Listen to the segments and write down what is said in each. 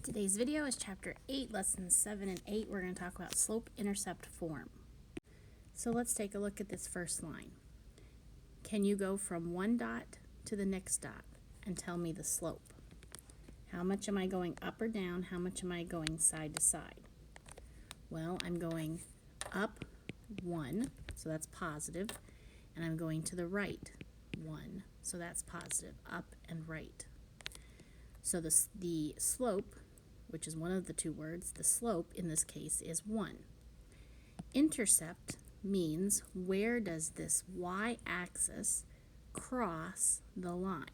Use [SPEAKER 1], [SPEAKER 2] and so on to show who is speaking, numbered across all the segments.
[SPEAKER 1] Today's video is Chapter 8, Lessons 7 and 8. We're going to talk about slope-intercept form. So let's take a look at this first line. Can you go from one dot to the next dot and tell me the slope? How much am I going up or down? How much am I going side to side? Well, I'm going up 1, so that's positive, and I'm going to the right 1, so that's positive, up and right. So the slope, which is one of the two words, the slope in this case is 1. Intercept means where does this y-axis cross the line,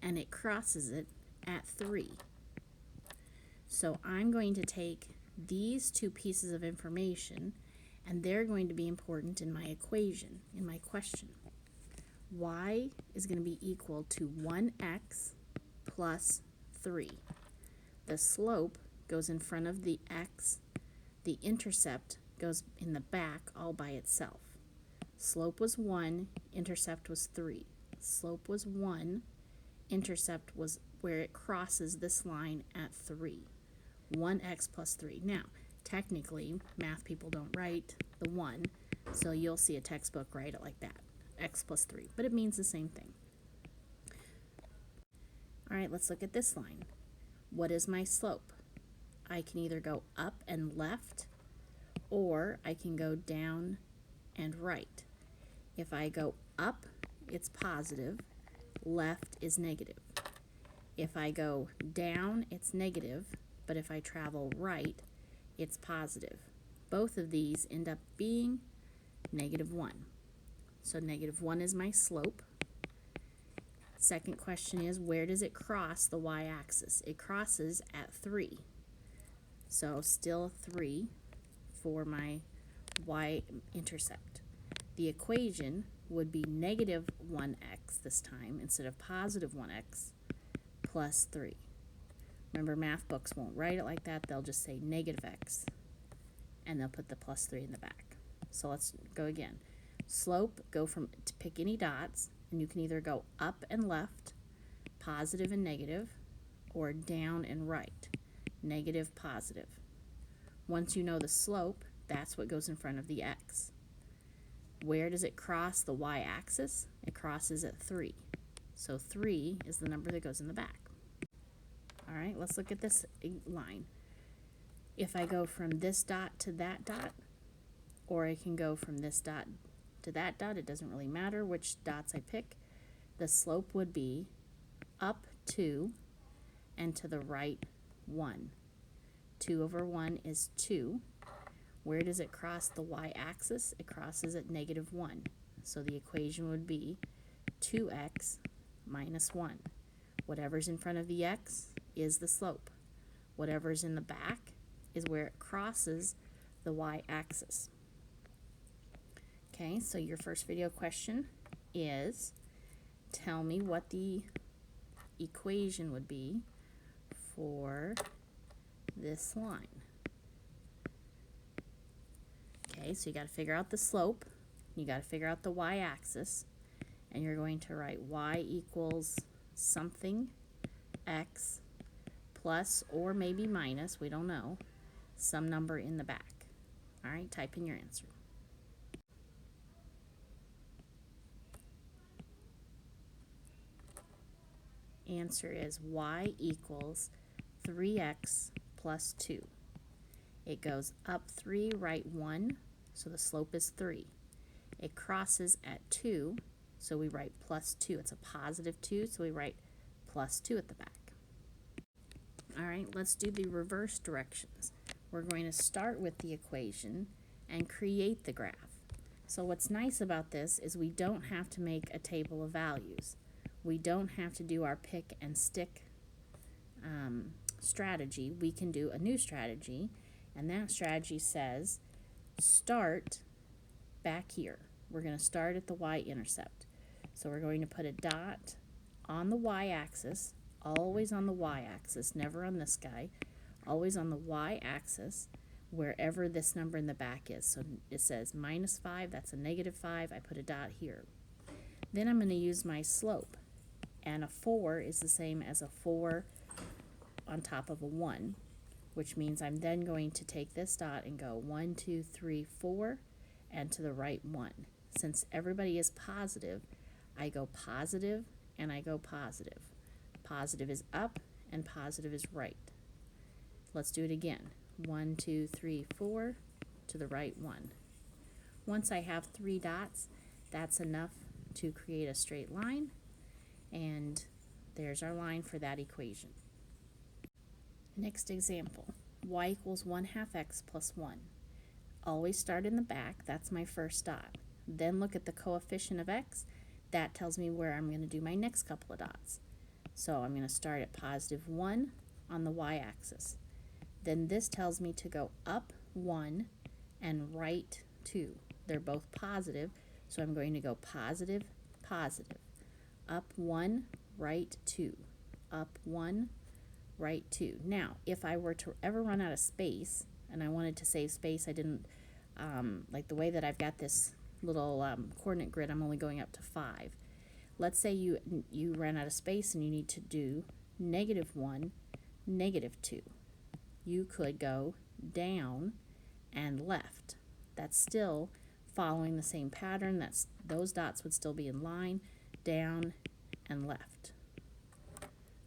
[SPEAKER 1] and it crosses it at 3. So I'm going to take these two pieces of information and they're going to be important in my equation, in my question. Y is going to be equal to 1x plus 3. The slope goes in front of the x, the intercept goes in the back all by itself. Slope was 1, intercept was 3. Slope was 1, intercept was where it crosses this line at 3. 1x plus 3. Now, technically, math people don't write the 1, so you'll see a textbook write it like that, x plus 3, but it means the same thing. All right, let's look at this line. What is my slope? I can either go up and left, or I can go down and right. If I go up, it's positive, left is negative. If I go down, it's negative, but if I travel right, it's positive. Both of these end up being -1. So -1 is my slope. Second question is, where does it cross the y-axis? It crosses at 3. So still 3 for my y-intercept. The equation would be -1x this time instead of +1x plus 3. Remember, math books won't write it like that. They'll just say -x, and they'll put the plus 3 in the back. So let's go again. Slope, to pick any dots, and you can either go up and left, positive and negative, or down and right, negative, positive. Once you know the slope, that's what goes in front of the x. Where does it cross the y-axis? It crosses at 3. So 3 is the number that goes in the back. All right, let's look at this line. If I go from this dot to that dot, or I can go from this dot to that dot, it doesn't really matter which dots I pick, the slope would be up 2 and to the right 1. 2 over 1 is 2. Where does it cross the y-axis? It crosses at -1. So the equation would be 2x minus 1. Whatever's in front of the x is the slope. Whatever's in the back is where it crosses the y-axis. Okay, so your first video question is, tell me what the equation would be for this line. Okay, so you got to figure out the slope, you got to figure out the y-axis, and you're going to write y equals something x plus or maybe minus, we don't know, some number in the back. All right, type in your answer. Answer is y equals 3x plus 2. It goes up 3, right 1, so the slope is 3. It crosses at 2, so we write plus 2. It's a positive 2, so we write plus 2 at the back. All right, let's do the reverse directions. We're going to start with the equation and create the graph. So what's nice about this is we don't have to make a table of values. We don't have to do our pick and stick strategy. We can do a new strategy, and that strategy says start back here. We're going to start at the y-intercept. So we're going to put a dot on the y-axis, always on the y-axis, never on this guy, always on the y-axis, wherever this number in the back is. So it says -5, that's a -5, I put a dot here. Then I'm going to use my slope, and a 4 is the same as a 4 on top of a 1, which means I'm then going to take this dot and go 1, 2, 3, 4, and to the right 1. Since everybody is positive, I go positive and I go positive. Positive is up and positive is right. Let's do it again. 1, 2, 3, 4, to the right 1. Once I have 3 dots, that's enough to create a straight line, and there's our line for that equation. Next example, y equals 1/2 x plus 1. Always start in the back, that's my first dot. Then look at the coefficient of x, that tells me where I'm going to do my next couple of dots. So I'm going to start at positive 1 on the y-axis. Then this tells me to go up 1 and right 2. They're both positive, so I'm going to go positive, positive. Up 1, right 2. Up 1, right 2. Now, if I were to ever run out of space, and I wanted to save space, I didn't, like the way that I've got this little coordinate grid, I'm only going up to 5. Let's say you ran out of space and you need to do -1, -2. You could go down and left. That's still following the same pattern. Those dots would still be in line, down and left.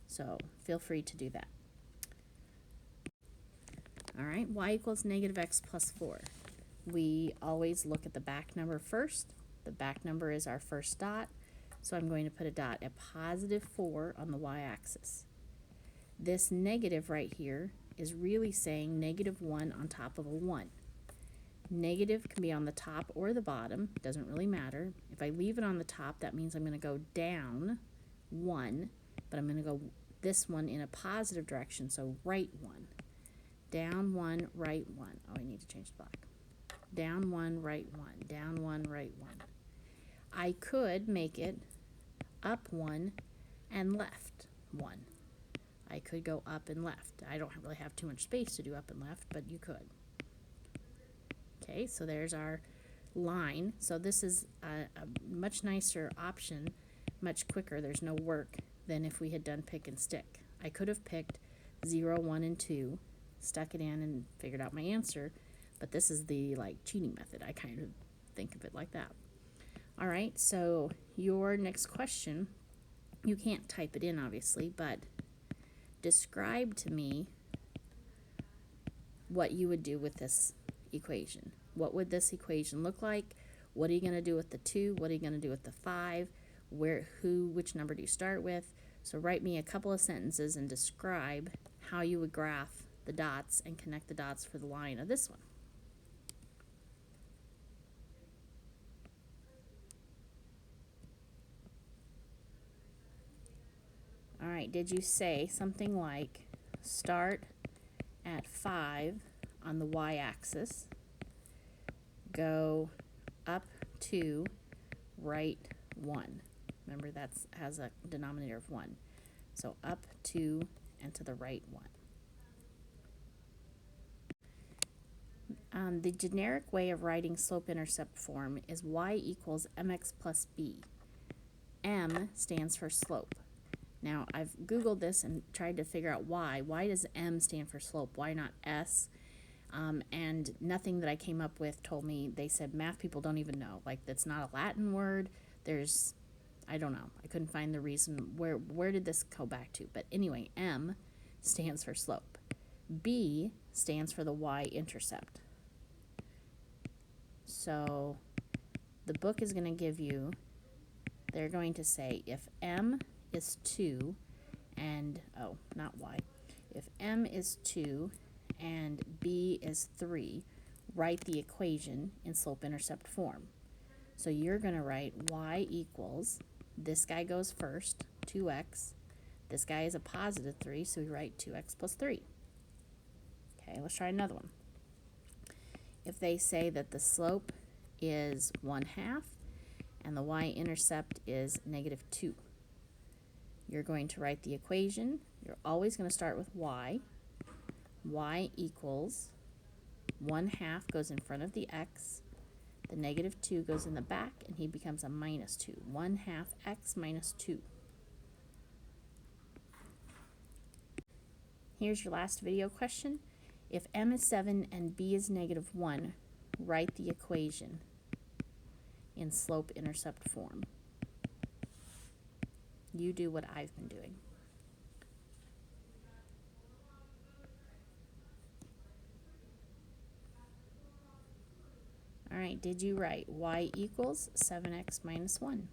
[SPEAKER 1] So feel free to do that. All right, y equals -x plus 4. We always look at the back number first. The back number is our first dot, so I'm going to put a dot at positive 4 on the y-axis. This negative right here is really saying -1 on top of a 1. Negative can be on the top or the bottom, doesn't really matter. If I leave it on the top, that means I'm going to go down 1, but I'm going to go this one in a positive direction, so right 1. Down 1, right 1. Oh, I need to change the block. Down 1, right 1. Down 1, right 1. I could make it up 1 and left 1. I could go up and left. I don't really have too much space to do up and left, but you could. Okay, so there's our line. So this is a much nicer option, much quicker. There's no work than if we had done pick and stick. I could have picked 0, 1, and 2, stuck it in and figured out my answer, but this is the cheating method. I kind of think of it like that. All right, so your next question, you can't type it in obviously, but describe to me what you would do with this equation. What would this equation look like? What are you going to do with the 2? What are you going to do with the 5? Which number do you start with? So write me a couple of sentences and describe how you would graph the dots and connect the dots for the line of this one. All right, did you say something like start at 5 on the y-axis, go up 2, right 1. Remember that has a denominator of 1. So up 2 and to the right 1. The generic way of writing slope-intercept form is y equals mx plus b. M stands for slope. Now, I've Googled this and tried to figure out why. Why does M stand for slope? Why not S? And nothing that I came up with told me. They said math people don't even know. That's not a Latin word. I don't know. I couldn't find the reason. Where did this go back to? But anyway, M stands for slope. B stands for the y-intercept. So the book is going to give you, they're going to say if M is 2 and, not y, if M is 2 and B is 3, write the equation in slope-intercept form. So you're going to write y equals, this guy goes first, 2x. This guy is a positive 3, so we write 2x plus 3. Okay, let's try another one. If they say that the slope is 1/2 and the y-intercept is -2, you're going to write the equation. You're always going to start with y. Y equals 1/2 goes in front of the x. The -2 goes in the back, and he becomes a -2. 1/2 x minus 2. Here's your last video question. If m is 7 and b is -1, write the equation in slope-intercept form. You do what I've been doing. All right, did you write y equals 7x minus 1?